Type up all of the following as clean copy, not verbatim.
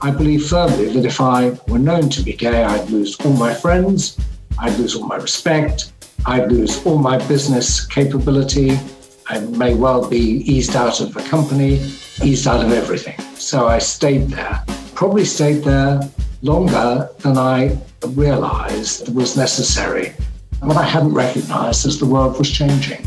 I believe firmly that if I were known to be gay, I'd lose all my friends, I'd lose all my respect, I'd lose all my business capability, I may well be eased out of the company, eased out of everything. So I stayed there, probably stayed there longer than I realized was necessary. And what I hadn't recognized as the world was changing.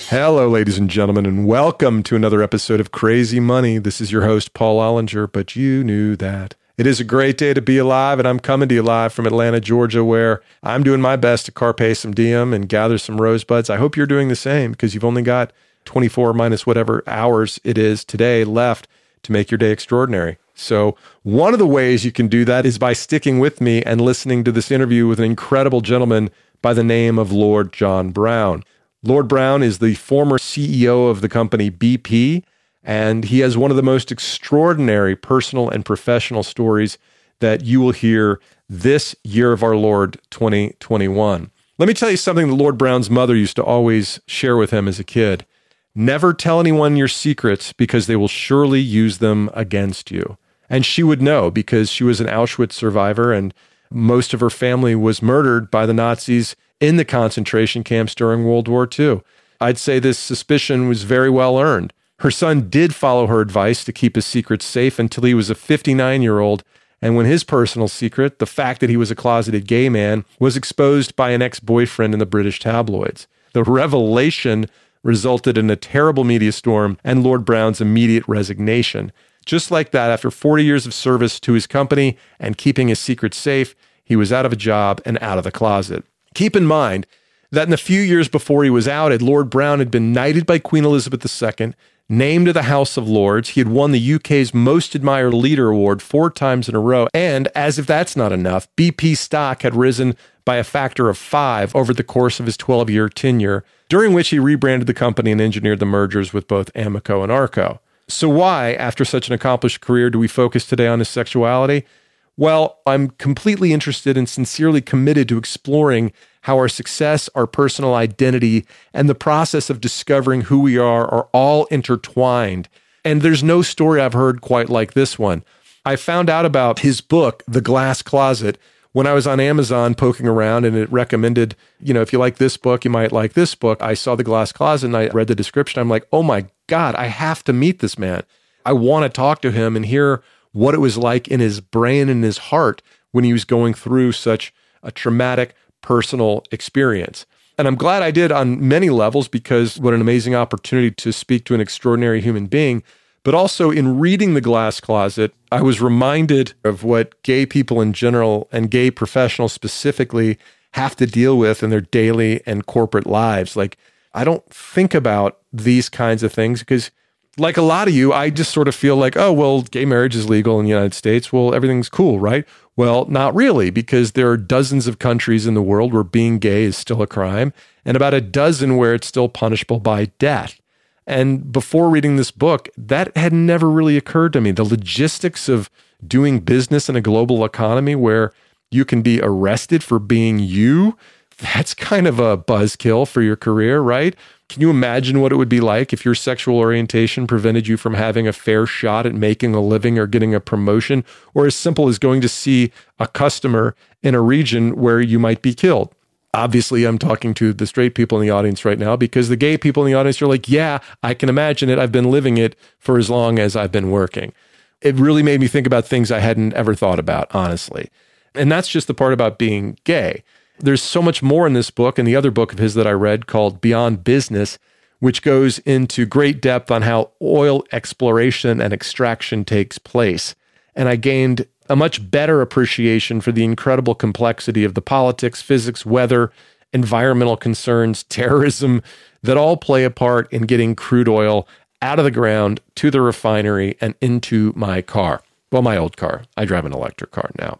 Hello, ladies and gentlemen, and welcome to another episode of Crazy Money. This is your host, Paul Ollinger, but you knew that. It is a great day to be alive, and I'm coming to you live from Atlanta, Georgia, where I'm doing my best to carpe some diem and gather some rosebuds. I hope you're doing the same, because you've only got 24 minus whatever hours it is today left to make your day extraordinary. So one of the ways you can do that is by sticking with me and listening to this interview with an incredible gentleman by the name of Lord John Browne. Lord Browne is the former CEO of the company BP, and he has one of the most extraordinary personal and professional stories that you will hear this year of our Lord 2021. Let me tell you something that Lord Browne's mother used to always share with him as a kid. Never tell anyone your secrets because they will surely use them against you. And she would know because she was an Auschwitz survivor and most of her family was murdered by the Nazis in the concentration camps during World War II. I'd say this suspicion was very well earned. Her son did follow her advice to keep his secrets safe until he was a 59-year-old, and when his personal secret, the fact that he was a closeted gay man, was exposed by an ex-boyfriend in the British tabloids. The revelation resulted in a terrible media storm and Lord Browne's immediate resignation. Just like that, after 40 years of service to his company and keeping his secrets safe, he was out of a job and out of the closet. Keep in mind that in the few years before he was outed, Lord Browne had been knighted by Queen Elizabeth II, named to the House of Lords. He had won the UK's Most Admired Leader Award 4 times in a row. And as if that's not enough, BP stock had risen by a factor of 5 over the course of his 12-year tenure, during which he rebranded the company and engineered the mergers with both Amoco and Arco. So why, after such an accomplished career, do we focus today on his sexuality? Well, I'm completely interested and sincerely committed to exploring how our success, our personal identity, and the process of discovering who we are all intertwined. And there's no story I've heard quite like this one. I found out about his book, The Glass Closet, when I was on Amazon poking around, and it recommended, if you like this book, you might like this book. I saw The Glass Closet and I read the description. I'm like, oh my God, I have to meet this man. I want to talk to him and hear what it was like in his brain and his heart when he was going through such a traumatic personal experience. And I'm glad I did on many levels, because what an amazing opportunity to speak to an extraordinary human being. But also in reading The Glass Closet, I was reminded of what gay people in general and gay professionals specifically have to deal with in their daily and corporate lives. Like, I don't think about these kinds of things because, like a lot of you, I just sort of feel like, oh, well, gay marriage is legal in the United States. Well, everything's cool, right? Well, not really, because there are dozens of countries in the world where being gay is still a crime, and about a dozen where it's still punishable by death. And before reading this book, that had never really occurred to me. The logistics of doing business in a global economy where you can be arrested for being you, that's kind of a buzzkill for your career, right? Can you imagine what it would be like if your sexual orientation prevented you from having a fair shot at making a living or getting a promotion, or as simple as going to see a customer in a region where you might be killed? Obviously, I'm talking to the straight people in the audience right now, because the gay people in the audience are like, yeah, I can imagine it. I've been living it for as long as I've been working. It really made me think about things I hadn't ever thought about, honestly. And that's just the part about being gay. There's so much more in this book and the other book of his that I read called Beyond Business, which goes into great depth on how oil exploration and extraction takes place. And I gained a much better appreciation for the incredible complexity of the politics, physics, weather, environmental concerns, terrorism that all play a part in getting crude oil out of the ground to the refinery and into my car. Well, my old car. I drive an electric car now.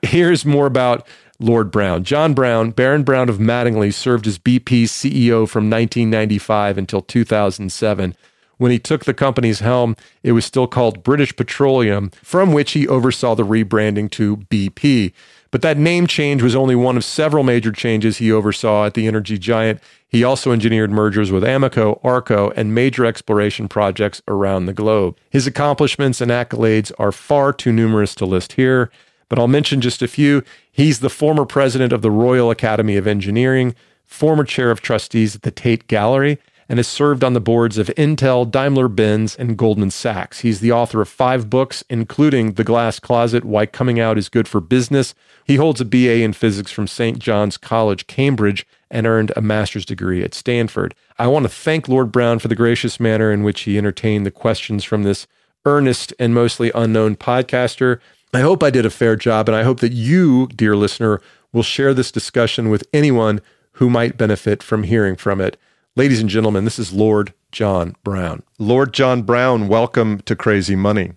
Here's more about Lord Browne. John Browne, Baron Browne of Mattingly, served as BP's CEO from 1995 until 2007, When he took the company's helm, it was still called British Petroleum, from which he oversaw the rebranding to BP. But that name change was only one of several major changes he oversaw at the energy giant. He also engineered mergers with Amoco, Arco, and major exploration projects around the globe. His accomplishments and accolades are far too numerous to list here, but I'll mention just a few. He's the former president of the Royal Academy of Engineering, former chair of trustees at the Tate Gallery, and has served on the boards of Intel, Daimler-Benz, and Goldman Sachs. He's the author of 5 books, including The Glass Closet, Why Coming Out is Good for Business. He holds a BA in physics from St. John's College, Cambridge, and earned a master's degree at Stanford. I want to thank Lord Browne for the gracious manner in which he entertained the questions from this earnest and mostly unknown podcaster. I hope I did a fair job, and I hope that you, dear listener, will share this discussion with anyone who might benefit from hearing from it. Ladies and gentlemen, this is Lord John Browne. Lord John Browne, welcome to Crazy Money.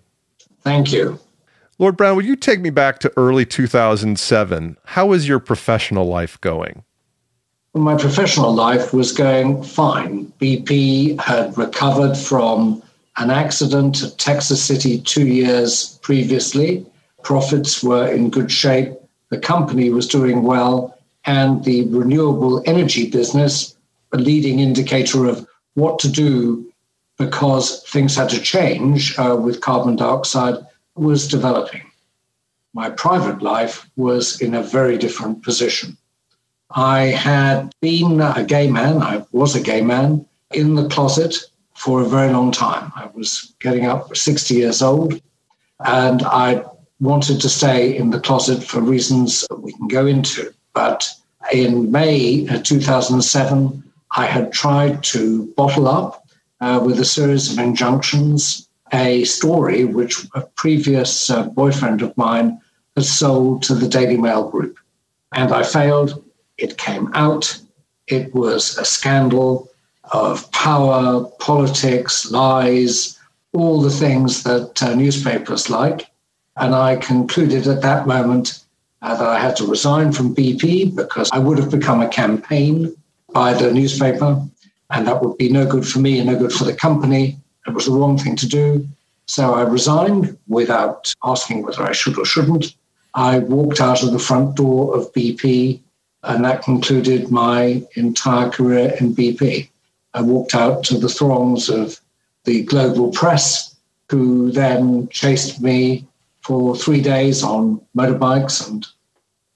Thank you. Lord Browne, would you take me back to early 2007? How was your professional life going? Well, my professional life was going fine. BP had recovered from an accident at Texas City 2 years previously. Profits were in good shape. The company was doing well, and the renewable energy business, a leading indicator of what to do because things had to change with carbon dioxide, was developing. My private life was in a very different position. I had been a gay man, I was a gay man, in the closet for a very long time. I was getting up 60 years old, and I wanted to stay in the closet for reasons that we can go into. But in May 2007, I had tried to bottle up with a series of injunctions a story which a previous boyfriend of mine had sold to the Daily Mail group. And I failed. It came out. It was a scandal of power, politics, lies, all the things that newspapers like. And I concluded at that moment that I had to resign from BP because I would have become a campaign by the newspaper, and that would be no good for me and no good for the company. It was the wrong thing to do. So I resigned without asking whether I should or shouldn't. I walked out of the front door of BP, and that concluded my entire career in BP. I walked out to the throngs of the global press, who then chased me for 3 days on motorbikes and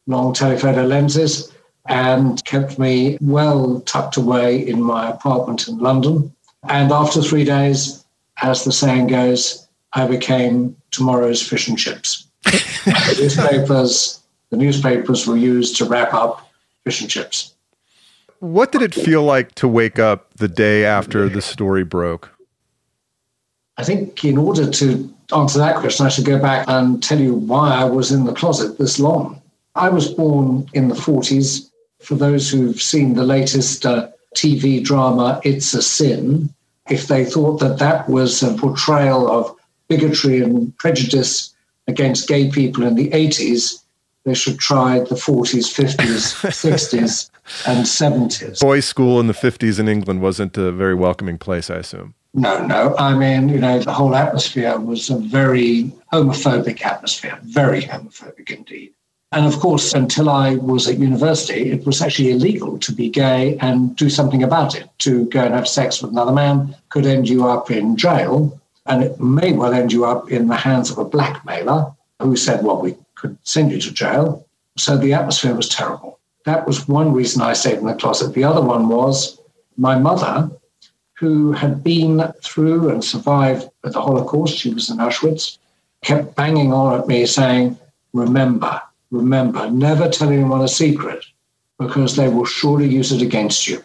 long telephoto lenses, and kept me well tucked away in my apartment in London. And after 3 days, as the saying goes, I became tomorrow's fish and chips. The newspapers were used to wrap up fish and chips. What did it feel like to wake up the day after the story broke? I think in order to answer that question, I should go back and tell you why I was in the closet this long. I was born in the 40s. For those who've seen the latest TV drama, It's a Sin, if they thought that that was a portrayal of bigotry and prejudice against gay people in the 80s, they should try the 40s, 50s, 60s, and 70s. Boys' school in the 50s in England wasn't a very welcoming place, I assume. No. I mean, the whole atmosphere was a very homophobic atmosphere, very homophobic indeed. And of course, until I was at university, it was actually illegal to be gay and do something about it. To go and have sex with another man could end you up in jail, and it may well end you up in the hands of a blackmailer who said, well, we could send you to jail. So the atmosphere was terrible. That was one reason I stayed in the closet. The other one was my mother, who had been through and survived the Holocaust, she was in Auschwitz, kept banging on at me saying, remember, never tell anyone a secret because they will surely use it against you.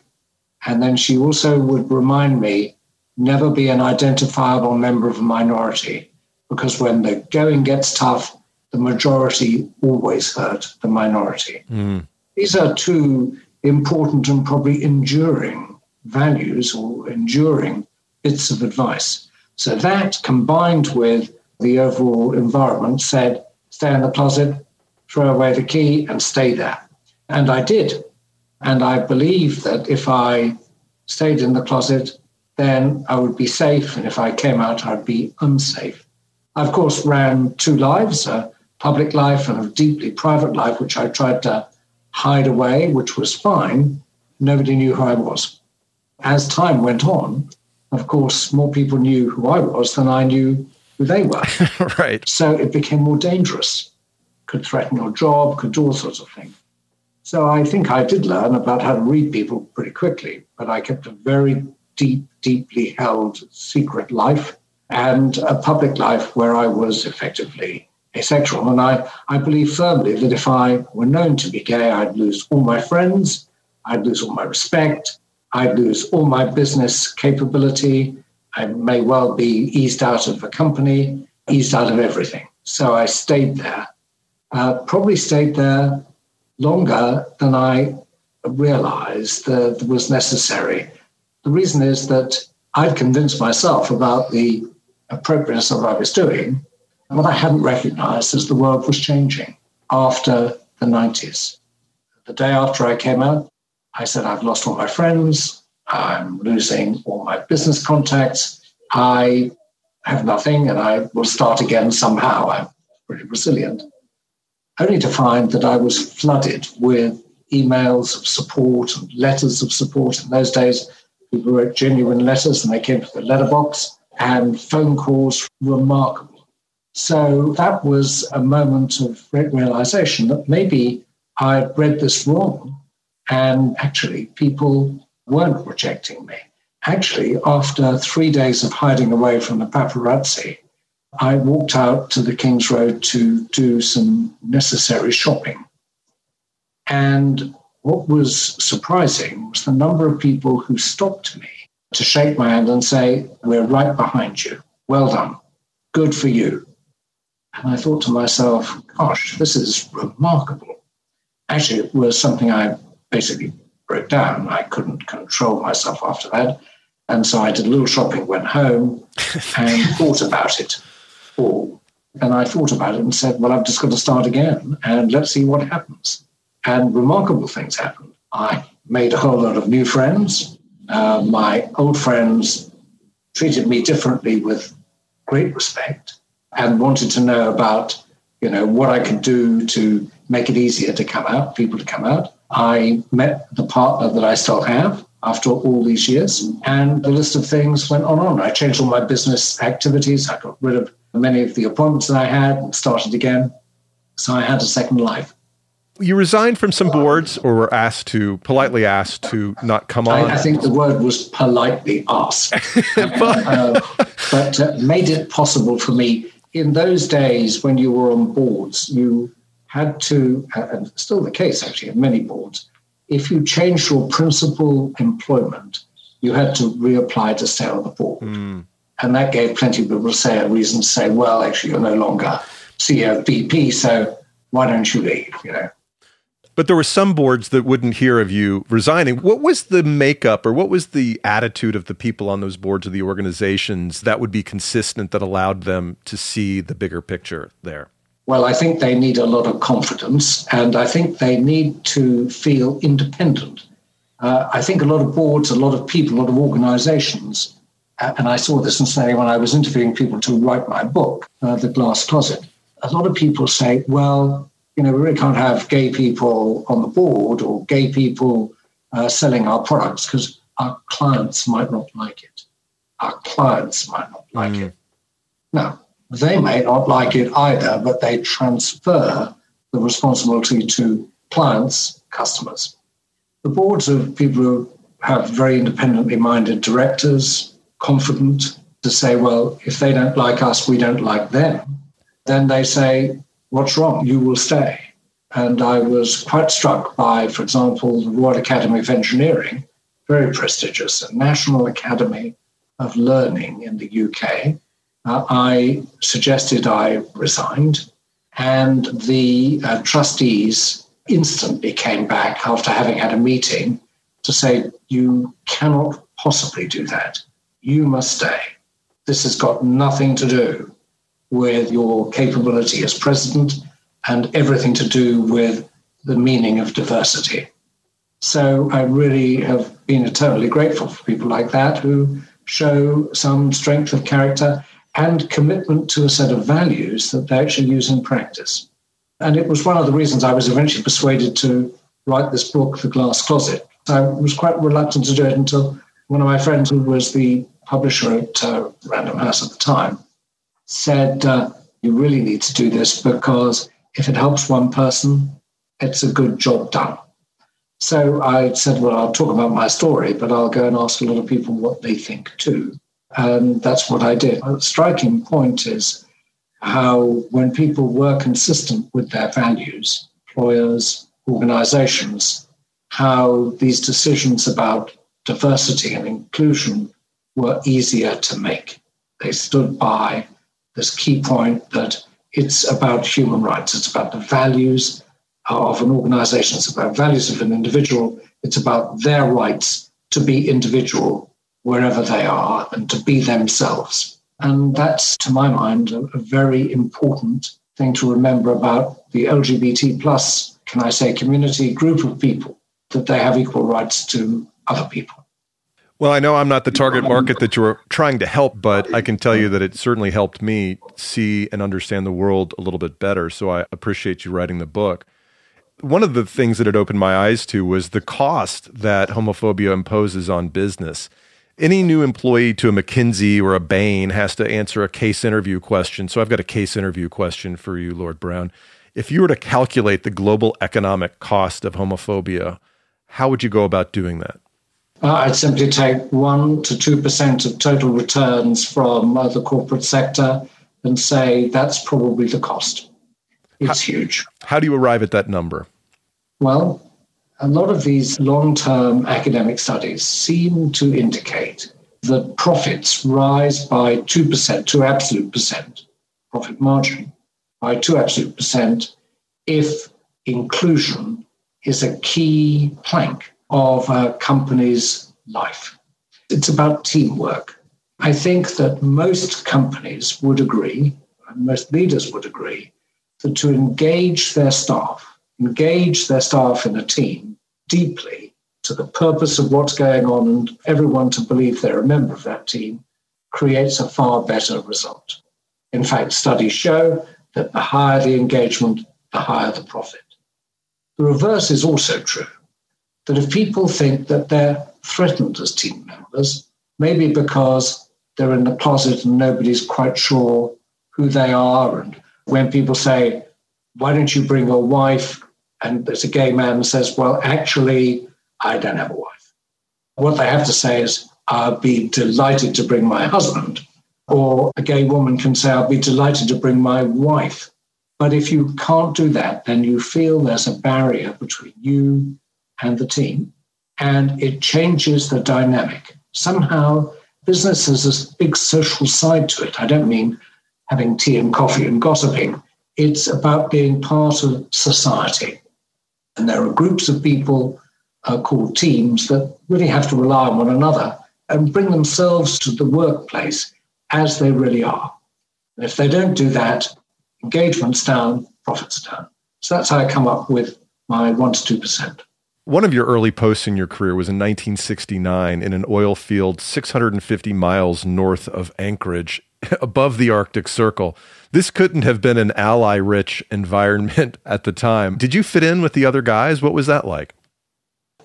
And then she also would remind me, never be an identifiable member of a minority because when the going gets tough, the majority always hurt the minority. Mm. These are two important and probably enduring values or enduring bits of advice. So that combined with the overall environment said, stay in the closet, throw away the key and stay there. And I did. And I believe that if I stayed in the closet, then I would be safe. And if I came out, I'd be unsafe. I, of course, ran two lives, a public life and a deeply private life, which I tried to hide away, which was fine. Nobody knew who I was. As time went on, of course, more people knew who I was than I knew who they were. Right. So it became more dangerous. Could threaten your job, could do all sorts of things. So I think I did learn about how to read people pretty quickly, but I kept a very deeply held secret life and a public life where I was effectively asexual. And I believe firmly that if I were known to be gay, I'd lose all my friends, I'd lose all my respect, I'd lose all my business capability, I may well be eased out of the company, eased out of everything. So I stayed there, probably stayed there longer than I realized that was necessary. The reason is that I'd convinced myself about the appropriateness of what I was doing. What I hadn't recognized is the world was changing after the 90s. The day after I came out, I said, I've lost all my friends. I'm losing all my business contacts. I have nothing and I will start again somehow. I'm pretty resilient. Only to find that I was flooded with emails of support and letters of support. In those days, people wrote genuine letters and they came to the letterbox, and phone calls remarkable. So that was a moment of great realization that maybe I'd read this wrong and actually people weren't rejecting me. Actually, after 3 days of hiding away from the paparazzi, I walked out to the King's Road to do some necessary shopping. And what was surprising was the number of people who stopped me to shake my hand and say, we're right behind you. Well done. Good for you. And I thought to myself, gosh, this is remarkable. Actually, it was something I basically broke down. I couldn't control myself after that. And so I did a little shopping, went home and thought about it all. And I thought about it and said, well, I've just got to start again and let's see what happens. And remarkable things happened. I made a whole lot of new friends. My old friends treated me differently with great respect and wanted to know about, what I could do to make it easier to come out, people to come out. I met the partner that I still have after all these years, and the list of things went on and on. I changed all my business activities. I got rid of many of the appointments that I had and started again. So I had a second life. You resigned from some boards or were politely asked to not come on? I think the word was politely asked, but made it possible for me. In those days when you were on boards, you had to, and still the case actually in many boards, if you changed your principal employment, you had to reapply to stay on the board. Mm. And that gave plenty of people a reason to say, well, actually, you're no longer CEO of BP, so why don't you leave, But there were some boards that wouldn't hear of you resigning. What was the makeup or what was the attitude of the people on those boards of the organizations that would be consistent that allowed them to see the bigger picture there? Well, I think they need a lot of confidence, and I think they need to feel independent. I think a lot of boards, a lot of people, a lot of organizations, and I saw this when I was interviewing people to write my book, The Glass Closet, a lot of people say, well, we really can't have gay people on the board or gay people selling our products because our clients might not like it. Our clients might not like it. Now, they may not like it either, but they transfer the responsibility to clients, customers. The boards of people who have very independently minded directors, confident to say, well, if they don't like us, we don't like them. Then they say, what's wrong? You will stay. And I was quite struck by, for example, the Royal Academy of Engineering, very prestigious, a National Academy of Learning in the UK. I suggested I resigned, and the trustees instantly came back after having had a meeting to say, you cannot possibly do that. You must stay. This has got nothing to do with your capability as president and everything to do with the meaning of diversity. So I really have been eternally grateful for people like that who show some strength of character and commitment to a set of values that they actually use in practice. And it was one of the reasons I was eventually persuaded to write this book, The Glass Closet. I was quite reluctant to do it until one of my friends, who was the publisher at Random House at the time, said, you really need to do this because if it helps one person, it's a good job done. So I said, well, I'll talk about my story, but I'll go and ask a lot of people what they think too. And that's what I did. The striking point is how when people were consistent with their values, employers, organizations, how these decisions about diversity and inclusion were easier to make. They stood by this key point that it's about human rights. It's about the values of an organization. It's about values of an individual. It's about their rights to be individual wherever they are and to be themselves. And that's, to my mind, a very important thing to remember about the LGBT plus, can I say, community group of people, that they have equal rights to other people. Well, I know I'm not the target market that you're trying to help, but I can tell you that it certainly helped me see and understand the world a little bit better. So I appreciate you writing the book. One of the things that it opened my eyes to was the cost that homophobia imposes on business. Any new employee to a McKinsey or a Bain has to answer a case interview question. So I've got a case interview question for you, Lord Browne. If you were to calculate the global economic cost of homophobia, how would you go about doing that? I'd simply take 1 to 2% of total returns from the corporate sector and say that's probably the cost. It's huge. How do you arrive at that number? Well, a lot of these long-term academic studies seem to indicate that profits rise by 2%, 2 absolute percent, profit margin, by 2 absolute percent if inclusion is a key plank of a company's life. It's about teamwork. I think that most companies would agree, and most leaders would agree, that to engage their staff in a team deeply to the purpose of what's going on and everyone to believe they're a member of that team creates a far better result. In fact, studies show that the higher the engagement, the higher the profit. The reverse is also true, that if people think that they're threatened as team members, maybe because they're in the closet and nobody's quite sure who they are, and when people say, why don't you bring your wife? And there's a gay man who says, well, actually, I don't have a wife. What they have to say is, I'll be delighted to bring my husband. Or a gay woman can say, I'll be delighted to bring my wife. But if you can't do that, then you feel there's a barrier between you and the team, and it changes the dynamic. Somehow, business has a big social side to it. I don't mean having tea and coffee and gossiping. It's about being part of society. And there are groups of people called teams that really have to rely on one another and bring themselves to the workplace as they really are. And if they don't do that, engagement's down, profits are down. So that's how I come up with my 1 to 2%. One of your early posts in your career was in 1969 in an oil field 650 miles north of Anchorage, above the Arctic Circle. This couldn't have been an ally-rich environment at the time. Did you fit in with the other guys? What was that like?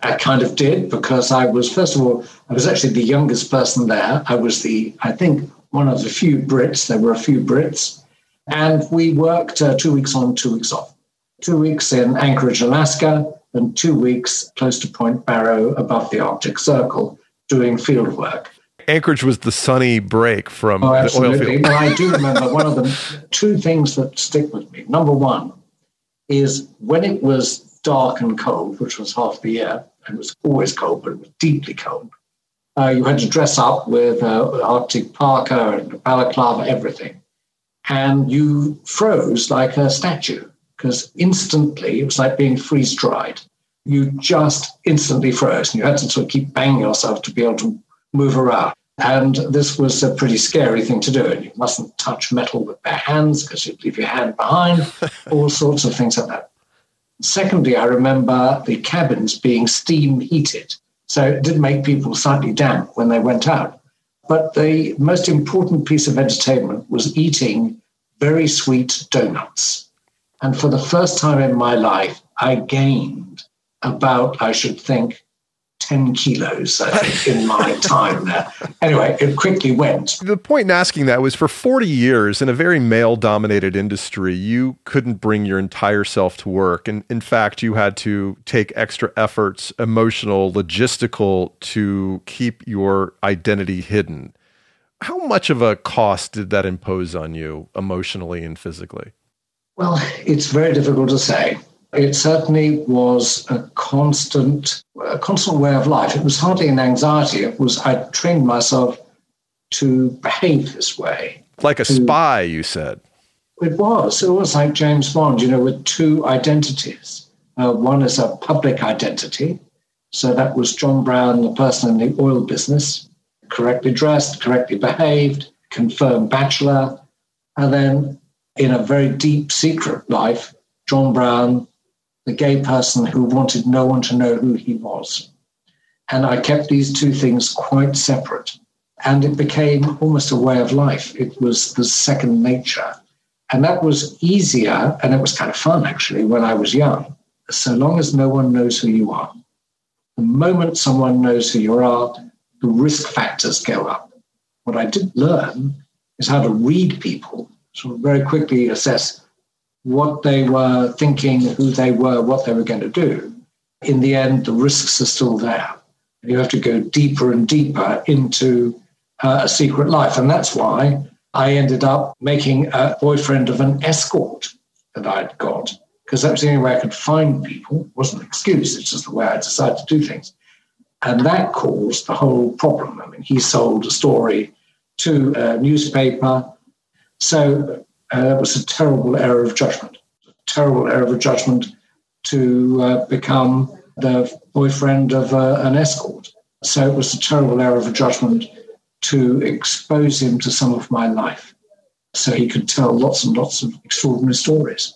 I kind of did, because I was actually the youngest person there. I was I think, one of the few Brits. There were a few Brits. And we worked 2 weeks on, 2 weeks off. 2 weeks in Anchorage, Alaska, and 2 weeks close to Point Barrow above the Arctic Circle doing field work. Anchorage was the sunny break from the oil field. But I do remember one of the 2 things that stick with me. Number one is when it was dark and cold, which was half the year, and it was always cold, but it was deeply cold, you had to dress up with Arctic parka and balaclava, everything. And you froze like a statue, because instantly it was like being freeze-dried. You just instantly froze, and you had to sort of keep banging yourself to be able to move around. And this was a pretty scary thing to do. And you mustn't touch metal with bare hands because you'd leave your hand behind, all sorts of things like that. Secondly, I remember the cabins being steam heated. So it did make people slightly damp when they went out. But the most important piece of entertainment was eating very sweet donuts. And for the first time in my life, I gained about, I should think, 10 kilos, I think, in my time there. Anyway, it quickly went. The point in asking that was for 40 years in a very male-dominated industry, you couldn't bring your entire self to work. And in fact, you had to take extra efforts, emotional, logistical, to keep your identity hidden. How much of a cost did that impose on you emotionally and physically? Well, it's very difficult to say. It certainly was a constant way of life. It was hardly an anxiety. It was, I trained myself to behave this way. Like a spy, you said. It was like James Bond, with two identities. One is a public identity. So that was John Browne, the person in the oil business, correctly dressed, correctly behaved, confirmed bachelor. And then in a very deep secret life, John Browne, the gay person who wanted no one to know who he was. And I kept these two things quite separate. And it became almost a way of life. It was the second nature. And that was easier, and it was kind of fun, actually, when I was young, so long as no one knows who you are. The moment someone knows who you are, the risk factors go up. What I did learn is how to read people, so very quickly assess what they were thinking, who they were, what they were going to do. In the end, the risks are still there. You have to go deeper and deeper into a secret life. And that's why I ended up making a boyfriend of an escort that I'd got, because that was the only way I could find people. It wasn't an excuse, it's just the way I decided to do things. And that caused the whole problem. I mean, he sold a story to a newspaper. So it was a terrible error of judgment, to become the boyfriend of an escort. So it was a terrible error of judgment to expose him to some of my life so he could tell lots and lots of extraordinary stories.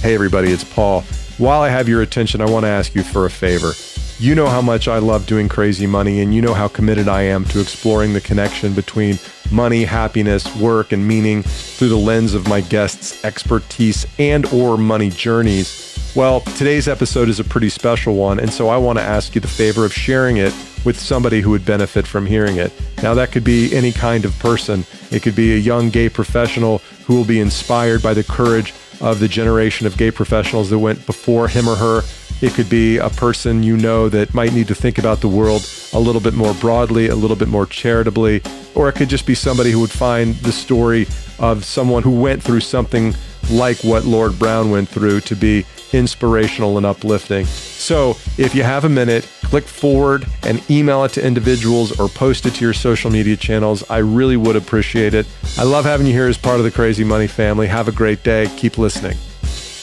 Hey, everybody, it's Paul. While I have your attention, I want to ask you for a favor. You know how much I love doing Crazy Money, and you know how committed I am to exploring the connection between money, happiness, work, and meaning through the lens of my guests' expertise and or money journeys. Well, today's episode is a pretty special one, and so I want to ask you the favor of sharing it with somebody who would benefit from hearing it. Now, that could be any kind of person. It could be a young gay professional who will be inspired by the courage of the generation of gay professionals that went before him or her. It could be a person you know that might need to think about the world a little bit more broadly, a little bit more charitably, or it could just be somebody who would find the story of someone who went through something like what Lord Browne went through to be inspirational and uplifting. So if you have a minute, click forward and email it to individuals or post it to your social media channels. I really would appreciate it. I love having you here as part of the Crazy Money family. Have a great day. Keep listening.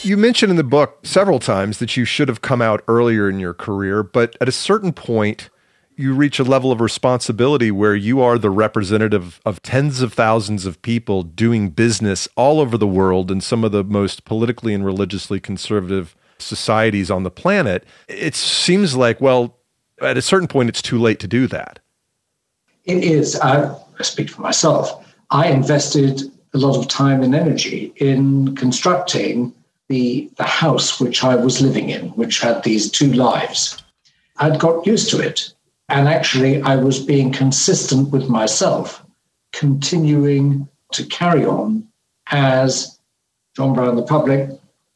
You mentioned in the book several times that you should have come out earlier in your career, but at a certain point, you reach a level of responsibility where you are the representative of tens of thousands of people doing business all over the world in some of the most politically and religiously conservative societies on the planet. It seems like, well, at a certain point, it's too late to do that. It is. I speak for myself. I invested a lot of time and energy in constructing the house which I was living in, which had these two lives. I'd got used to it. And actually, I was being consistent with myself, continuing to carry on as John Browne, the public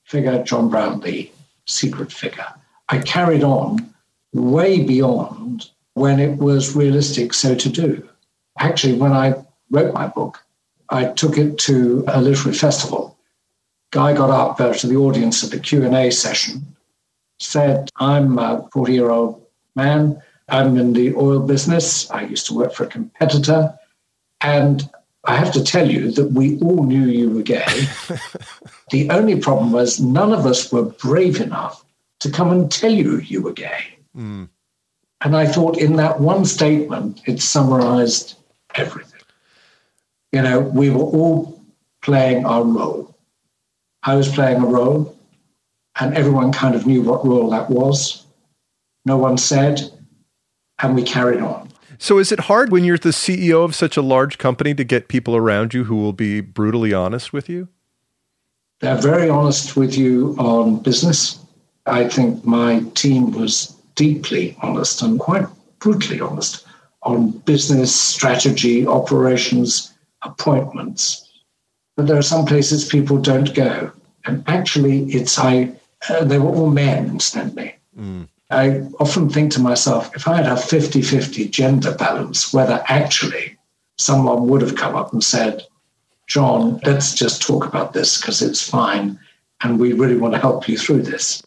figure, John Browne, the secret figure. I carried on way beyond when it was realistic so to do. Actually, when I wrote my book, I took it to a literary festival. Guy got up to the audience at the Q&A session, said, I'm a 40-year-old man. I'm in the oil business. I used to work for a competitor. And I have to tell you that we all knew you were gay. The only problem was none of us were brave enough to come and tell you you were gay. Mm. And I thought in that one statement, it summarized everything. We were all playing our role. I was playing a role, and everyone kind of knew what role that was. No one said, and we carried on. So is it hard when you're the CEO of such a large company to get people around you who will be brutally honest with you? They're very honest with you on business. I think my team was deeply honest and quite brutally honest on business, strategy, operations, appointments. But there are some places people don't go. And actually, they were all men, incidentally. I often think to myself, if I had a 50-50 gender balance, whether actually someone would have come up and said, John, let's just talk about this because it's fine and we really want to help you through this.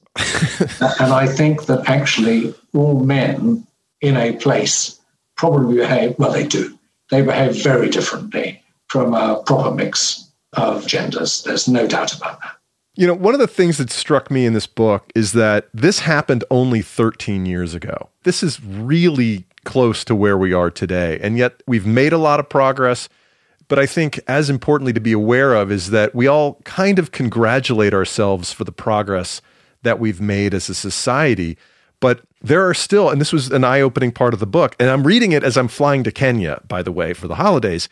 And I think that actually all men in a place probably behave, well, they do. They behave very differently from a proper mix of genders. There's no doubt about that. You know, one of the things that struck me in this book is that this happened only 13 years ago. This is really close to where we are today. And yet we've made a lot of progress. But I think as importantly to be aware of is that we all kind of congratulate ourselves for the progress that we've made as a society. But there are still, and this was an eye-opening part of the book, and I'm reading it as I'm flying to Kenya, by the way, for the holidays.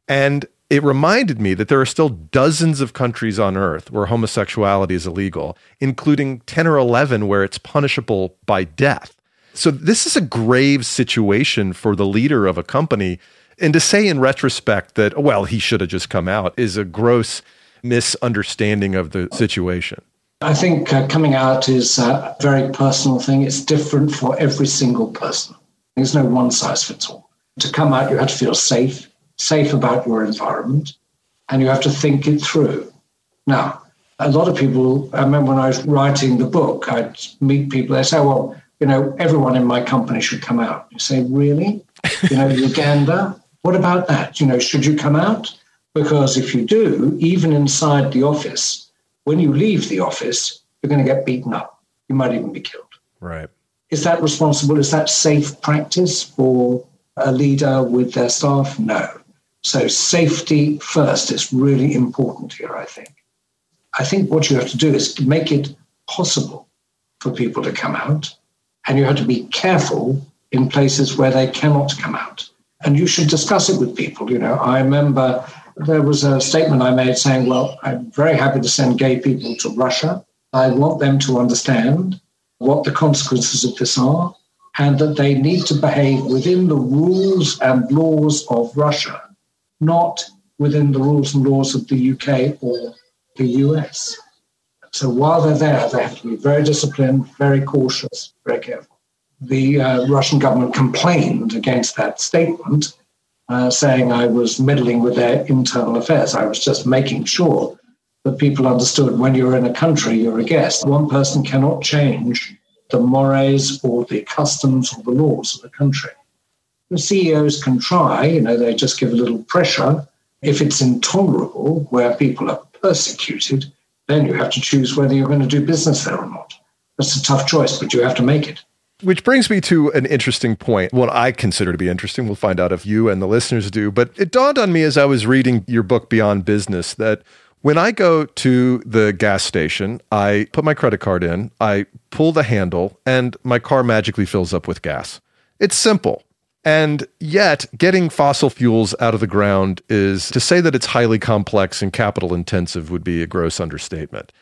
And it reminded me that there are still dozens of countries on earth where homosexuality is illegal, including 10 or 11 where it's punishable by death. So this is a grave situation for the leader of a company. And to say in retrospect that, well, he should have just come out is a gross misunderstanding of the situation. I think coming out is a very personal thing. It's different for every single person. There's no one size fits all. To come out, you have to feel safe about your environment, and you have to think it through. Now, a lot of people, I remember when I was writing the book, I'd meet people, they say, well, everyone in my company should come out. You say, really? Uganda? What about that? Should you come out? Because if you do, even inside the office, when you leave the office, you're going to get beaten up. You might even be killed. Right. Is that responsible? Is that safe practice for a leader with their staff? No. So safety first is really important here, I think. I think what you have to do is to make it possible for people to come out, and you have to be careful in places where they cannot come out. And you should discuss it with people. I remember there was a statement I made saying, well, I'm very happy to send gay people to Russia. I want them to understand what the consequences of this are, and that they need to behave within the rules and laws of Russia, not within the rules and laws of the UK or the US. So while they're there, they have to be very disciplined, very cautious, very careful. The Russian government complained against that statement, saying I was meddling with their internal affairs. I was just making sure that people understood when you're in a country, you're a guest. One person cannot change the mores or the customs or the laws of the country. The CEOs can try, they just give a little pressure. If it's intolerable, where people are persecuted, then you have to choose whether you're going to do business there or not. That's a tough choice, but you have to make it. Which brings me to an interesting point. What I consider to be interesting. We'll find out if you and the listeners do. But it dawned on me as I was reading your book, Beyond Business, that when I go to the gas station, I put my credit card in, I pull the handle, and my car magically fills up with gas. It's simple. And yet, getting fossil fuels out of the ground is, to say that it's highly complex and capital intensive would be a gross understatement.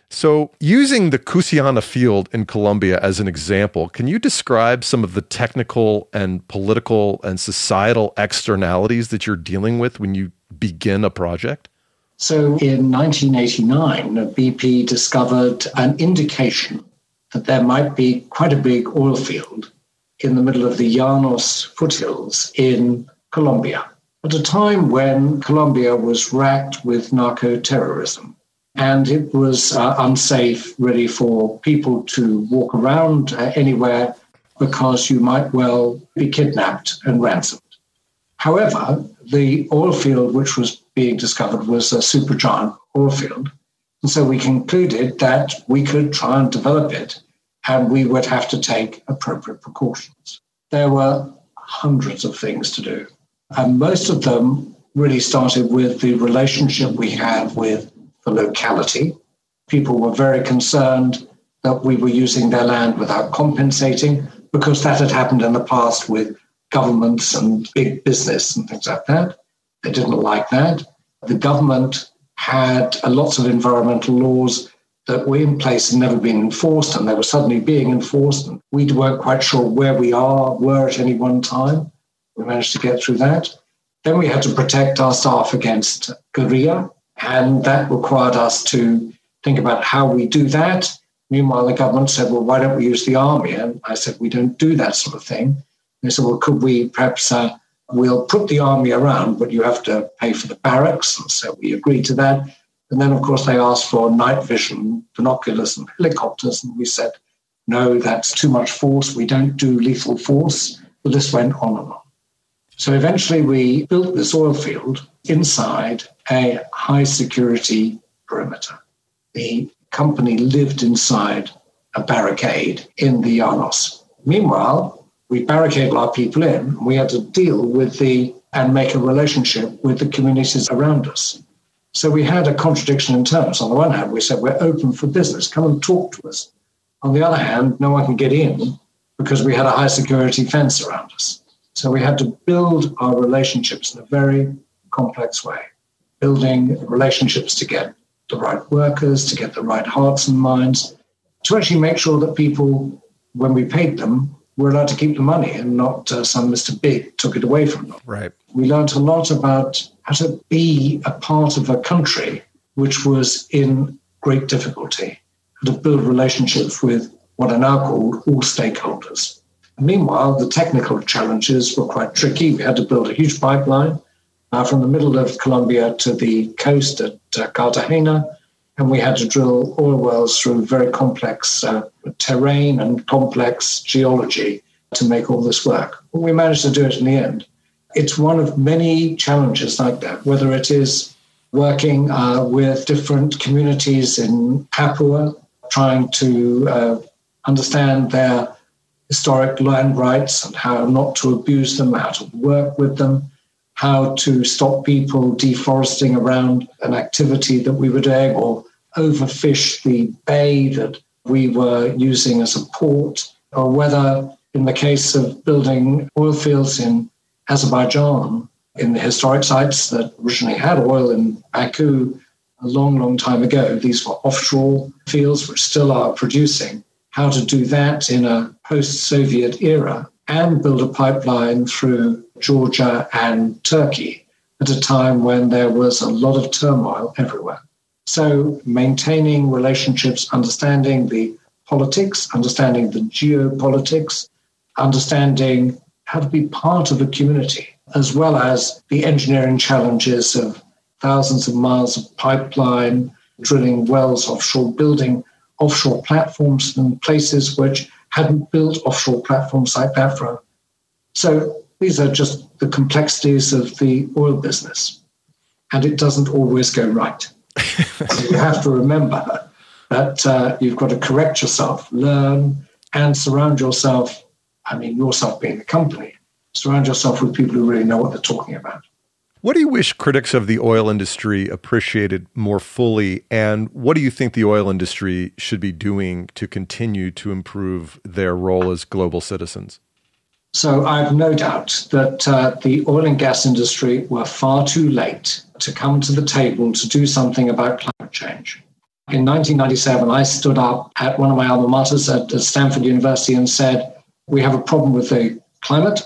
So using the Cusiana field in Colombia as an example, can you describe some of the technical and political and societal externalities that you're dealing with when you begin a project? So in 1989, BP discovered an indication that there might be quite a big oil field in the middle of the Llanos foothills in Colombia, at a time when Colombia was racked with narco-terrorism. And it was unsafe, really, for people to walk around anywhere because you might well be kidnapped and ransomed. However, the oil field which was being discovered was a supergiant oil field. And so we concluded that we could try and develop it, and we would have to take appropriate precautions. There were hundreds of things to do. And most of them really started with the relationship we have with the locality. People were very concerned that we were using their land without compensating, because that had happened in the past with governments and big business and things like that. They didn't like that. The government had lots of environmental laws that were in place and never been enforced, and they were suddenly being enforced. And we weren't quite sure where we were at any one time. We managed to get through that. Then we had to protect our staff against guerrilla, and that required us to think about how we do that. Meanwhile, the government said, well, why don't we use the army? And I said, we don't do that sort of thing. They said, well, could we perhaps, we'll put the army around, but you have to pay for the barracks. And so we agreed to that. And then, of course, they asked for night vision, binoculars and helicopters. And we said, no, that's too much force. We don't do lethal force. But this went on and on. So eventually we built this oil field inside a high security perimeter. The company lived inside a barricade in the Llanos. Meanwhile, we barricaded our people in, and we had to deal with and make a relationship with the communities around us. So we had a contradiction in terms. On the one hand, we said, we're open for business, come and talk to us. On the other hand, no one can get in because we had a high security fence around us. So we had to build our relationships in a very complex way, building relationships to get the right workers, to get the right hearts and minds, to actually make sure that people, when we paid them, were allowed to keep the money and not some Mr. Big took it away from them. Right. We learned a lot about how to be a part of a country which was in great difficulty, how to build relationships with what are now called all stakeholders. Meanwhile, the technical challenges were quite tricky. We had to build a huge pipeline from the middle of Colombia to the coast at Cartagena, and we had to drill oil wells through very complex terrain and complex geology to make all this work. But we managed to do it in the end. It's one of many challenges like that, whether it is working with different communities in Papua, trying to understand their historic land rights and how not to abuse them, how to work with them, how to stop people deforesting around an activity that we were doing, or overfish the bay that we were using as a port, or whether in the case of building oil fields in Azerbaijan, in the historic sites that originally had oil in Baku a long, long time ago, these were offshore fields which still are producing, how to do that in a post-Soviet era and build a pipeline through Georgia and Turkey at a time when there was a lot of turmoil everywhere. So maintaining relationships, understanding the politics, understanding the geopolitics, understanding how to be part of a community, as well as the engineering challenges of thousands of miles of pipeline, drilling wells offshore, building offshore platforms in places which hadn't built offshore platforms like that for. So these are just the complexities of the oil business. And it doesn't always go right. So you have to remember that you've got to correct yourself, learn, and surround yourself, yourself being the company, surround yourself with people who really know what they're talking about. What do you wish critics of the oil industry appreciated more fully, and what do you think the oil industry should be doing to continue to improve their role as global citizens? So I've no doubt that the oil and gas industry were far too late to come to the table to do something about climate change. In 1997, I stood up at one of my alma maters at Stanford University and said, we have a problem with the climate.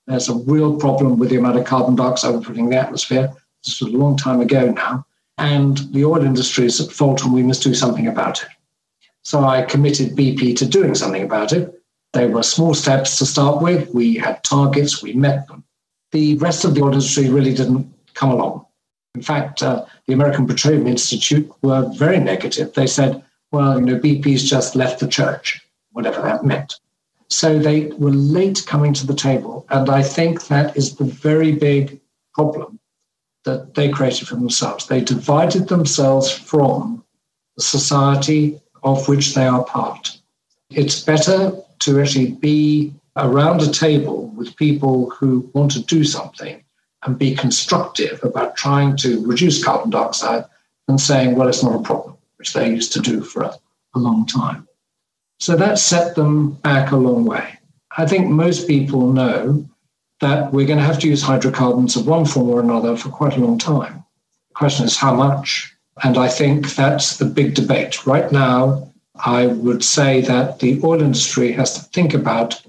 There's a real problem with the amount of carbon dioxide we're putting in the atmosphere. This was a long time ago now. And the oil industry is at fault and we must do something about it. So I committed BP to doing something about it. They were small steps to start with. We had targets, we met them. The rest of the oil industry really didn't come along. In fact, the American Petroleum Institute were very negative. They said, well, BP's just left the church, whatever that meant. So they were late coming to the table. And I think that is the very big problem that they created for themselves. They divided themselves from the society of which they are part. It's better to actually be around a table with people who want to do something and be constructive about trying to reduce carbon dioxide than saying, well, it's not a problem, which they used to do for a long time. So that set them back a long way. I think most people know that we're going to have to use hydrocarbons of one form or another for quite a long time. The question is how much? And I think that's the big debate. Right now, I would say that the oil industry has to think about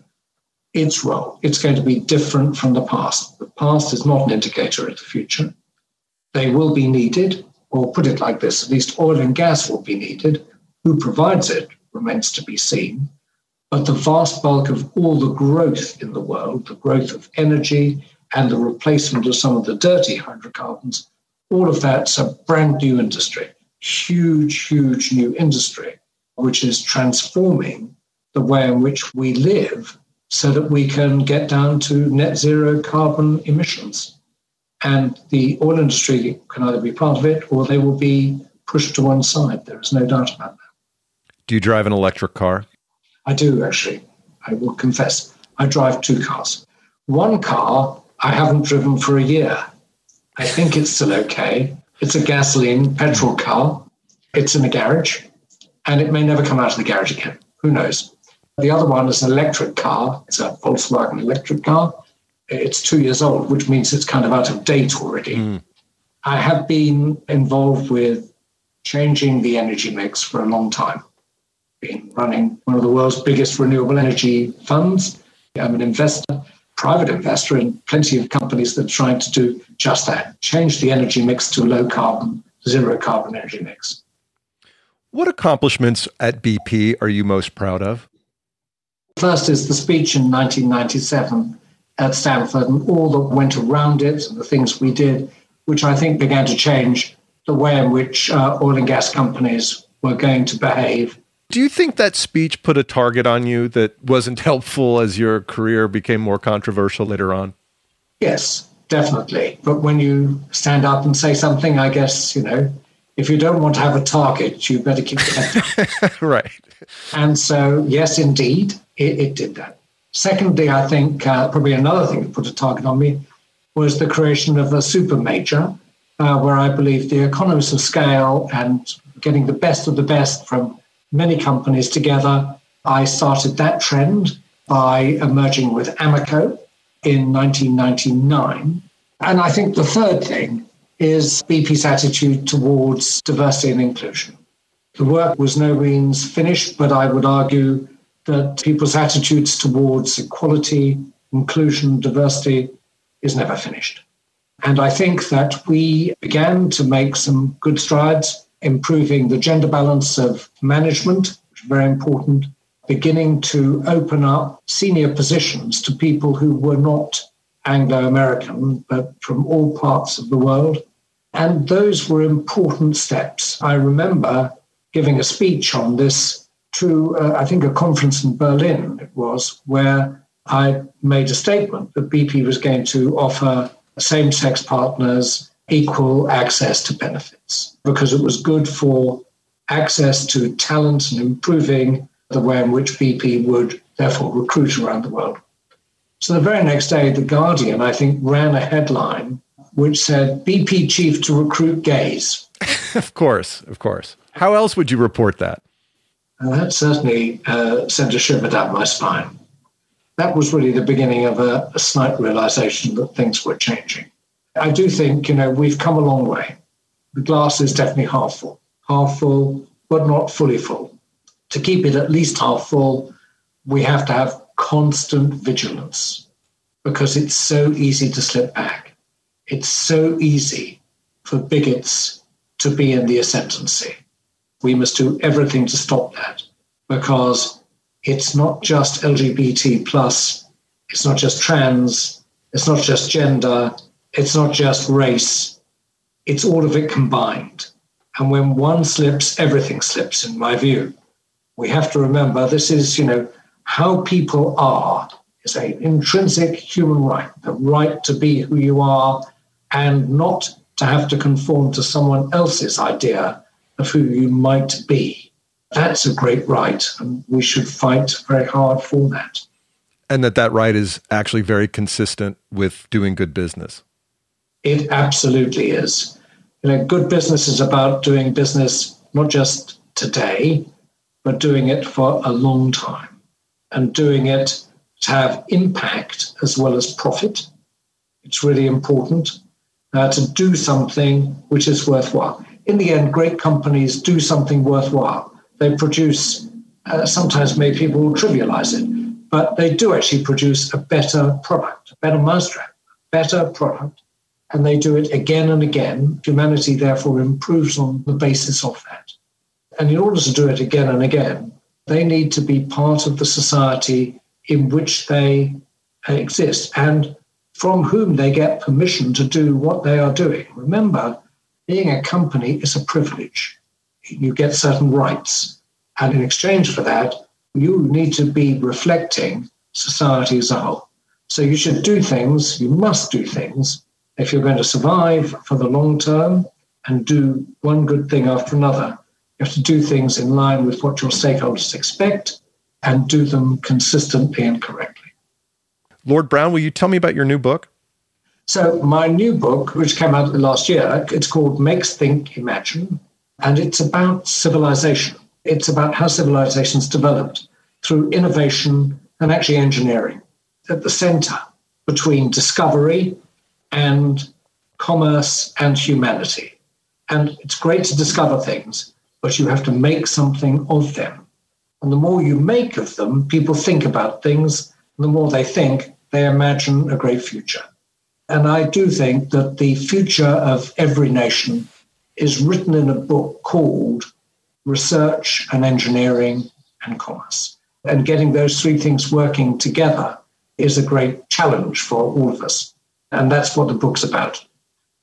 its role. It's going to be different from the past. The past is not an indicator of the future. They will be needed, or put it like this, at least oil and gas will be needed. Who provides it remains to be seen. But the vast bulk of all the growth in the world, the growth of energy and the replacement of some of the dirty hydrocarbons, all of that's a brand new industry, huge new industry, which is transforming the way in which we live so that we can get down to net zero carbon emissions. And the oil industry can either be part of it or they will be pushed to one side. There is no doubt about that. Do you drive an electric car? I do, actually. I will confess. I drive 2 cars. One car I haven't driven for a year. I think it's still okay. It's a gasoline petrol car. It's in a garage, and it may never come out of the garage again. Who knows? The other one is an electric car. It's a Volkswagen electric car. It's 2 years old, which means it's kind of out of date already. I have been involved with changing the energy mix for a long time. Been running one of the world's biggest renewable energy funds. I'm an investor, private investor in plenty of companies that are trying to do just that, change the energy mix to a low carbon, zero carbon energy mix. What accomplishments at BP are you most proud of? First is the speech in 1997 at Stanford and all that went around it and the things we did, which I think began to change the way in which oil and gas companies were going to behave. Do you think that speech put a target on you that wasn't helpful as your career became more controversial later on? Yes, definitely. But when you stand up and say something, I guess, if you don't want to have a target, you better keep it. Right. And so, yes, indeed, it did that. Secondly, I think probably another thing that put a target on me was the creation of a super major, where I believe the economies of scale and getting the best of the best from many companies together. I started that trend by emerging with Amoco in 1999. And I think the third thing is BP's attitude towards diversity and inclusion. The work was no means finished, but I would argue that people's attitudes towards equality, inclusion, diversity is never finished. And I think that we began to make some good strides improving the gender balance of management, which is very important, beginning to open up senior positions to people who were not Anglo-American, but from all parts of the world. And those were important steps. I remember giving a speech on this to, I think, a conference in Berlin, it was, where I made a statement that BP was going to offer same-sex partners equal access to benefits because it was good for access to talent and improving the way in which BP would therefore recruit around the world. So the very next day, The Guardian, I think, ran a headline which said, BP chief to recruit gays. Of course. How else would you report that? And that certainly sent a shiver down my spine. That was really the beginning of a slight realization that things were changing. I do think, we've come a long way. The glass is definitely half full, but not fully full. To keep it at least half full, we have to have constant vigilance because it's so easy to slip back. It's so easy for bigots to be in the ascendancy. We must do everything to stop that because it's not just LGBT plus, it's not just trans, it's not just gender, it's not just race, it's all of it combined. And when one slips, everything slips, in my view. We have to remember this is, how people are is an intrinsic human right, the right to be who you are and not to have to conform to someone else's idea of who you might be. That's a great right, and we should fight very hard for that. And that right is actually very consistent with doing good business. It absolutely is. Good business is about doing business not just today, but doing it for a long time and doing it to have impact as well as profit. It's really important to do something which is worthwhile. In the end, great companies do something worthwhile. They produce, sometimes maybe people will trivialize it, but they do actually produce a better product, a better mousetrap, better product, and they do it again and again. Humanity, therefore, improves on the basis of that. And in order to do it again and again, they need to be part of the society in which they exist and from whom they get permission to do what they are doing. Remember, being a company is a privilege. You get certain rights. And in exchange for that, you need to be reflecting society as a whole. So you should do things, you must do things, if you're going to survive for the long term and do one good thing after another. You have to do things in line with what your stakeholders expect and do them consistently and correctly. Lord Browne, will you tell me about your new book? So my new book, which came out last year, it's called Makes, Think, Imagine, and it's about civilization. It's about how civilizations developed through innovation and actually engineering at the center between discovery and commerce and humanity. And it's great to discover things, but you have to make something of them. And the more you make of them, people think about things, and the more they think, they imagine a great future. And I do think that the future of every nation is written in a book called Research and Engineering and Commerce. And getting those three things working together is a great challenge for all of us. And that's what the book's about.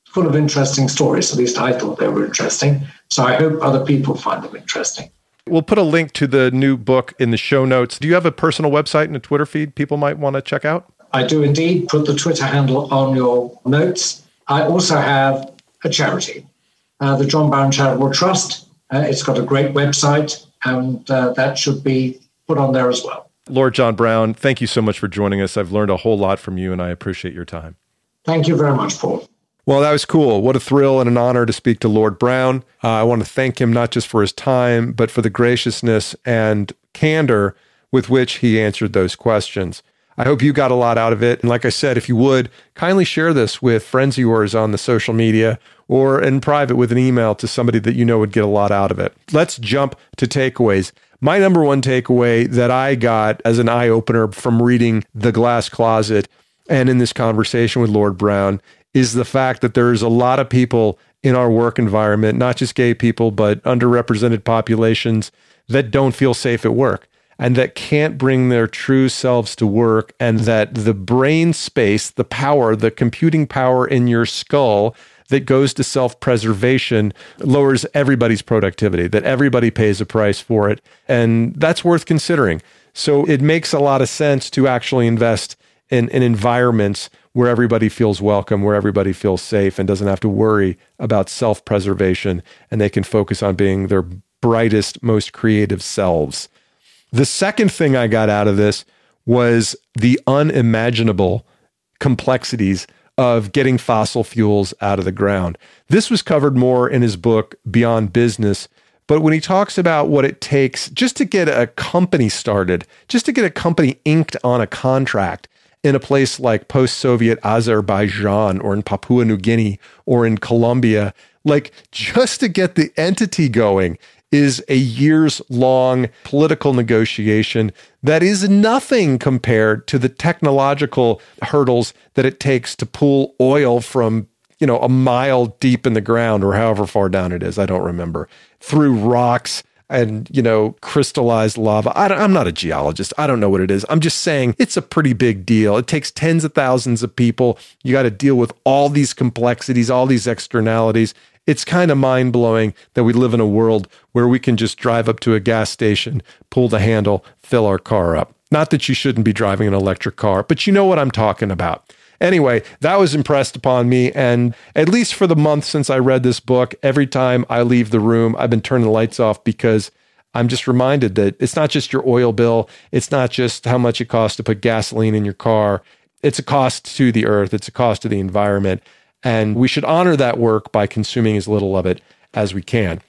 Full of interesting stories. At least I thought they were interesting. So I hope other people find them interesting. We'll put a link to the new book in the show notes. Do you have a personal website and a Twitter feed people might want to check out? I do indeed. Put the Twitter handle on your notes. I also have a charity, the John Browne Charitable Trust. It's got a great website, and that should be put on there as well. Lord John Browne, thank you so much for joining us. I've learned a whole lot from you, and I appreciate your time. Thank you very much, Paul. Well, that was cool. What a thrill and an honor to speak to Lord Browne. I want to thank him not just for his time, but for the graciousness and candor with which he answered those questions. I hope you got a lot out of it. And like I said, if you would, kindly share this with friends of yours on the social media or in private with an email to somebody that you know would get a lot out of it. Let's jump to takeaways. My number one takeaway that I got as an eye-opener from reading The Glass Closet and in this conversation with Lord Browne is the fact that there's a lot of people in our work environment, not just gay people, but underrepresented populations that don't feel safe at work and that can't bring their true selves to work, and that the brain space, the power, the computing power in your skull that goes to self-preservation lowers everybody's productivity, that everybody pays a price for it. And that's worth considering. So it makes a lot of sense to actually invest in environments where everybody feels welcome, where everybody feels safe and doesn't have to worry about self-preservation, and they can focus on being their brightest, most creative selves. The second thing I got out of this was the unimaginable complexities of getting fossil fuels out of the ground. This was covered more in his book, Beyond Business. But when he talks about what it takes just to get a company started, just to get a company inked on a contract in a place like post-Soviet Azerbaijan or in Papua New Guinea or in Colombia, like just to get the entity going is a years-long political negotiation that is nothing compared to the technological hurdles that it takes to pull oil from, a mile deep in the ground or however far down it is, I don't remember, through rocks and, crystallized lava. I'm not a geologist. I don't know what it is. I'm just saying it's a pretty big deal. It takes tens of thousands of people. You got to deal with all these complexities, all these externalities. It's kind of mind-blowing that we live in a world where we can just drive up to a gas station, pull the handle, fill our car up. Not that you shouldn't be driving an electric car, but you know what I'm talking about. Anyway, that was impressed upon me, and at least for the month since I read this book, every time I leave the room, I've been turning the lights off because I'm just reminded that it's not just your oil bill, it's not just how much it costs to put gasoline in your car, it's a cost to the earth, it's a cost to the environment. And we should honor that work by consuming as little of it as we can.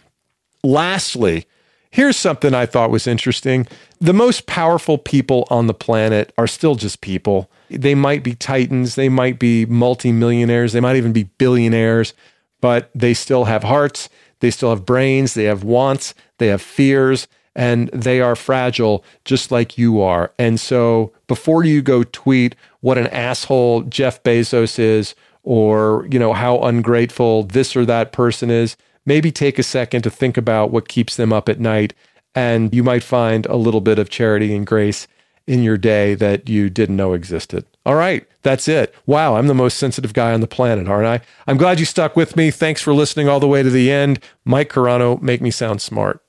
Lastly, Here's something I thought was interesting. The most powerful people on the planet are still just people. They might be titans, they might be multimillionaires, they might even be billionaires, but they still have hearts, they still have brains, they have wants, they have fears, and they are fragile just like you are. And so before you go tweet what an asshole Jeff Bezos is, or, how ungrateful this or that person is, maybe take a second to think about what keeps them up at night, and you might find a little bit of charity and grace in your day that you didn't know existed. All right, that's it. Wow, I'm the most sensitive guy on the planet, aren't I? I'm glad you stuck with me. Thanks for listening all the way to the end. Mike Carano, make me sound smart.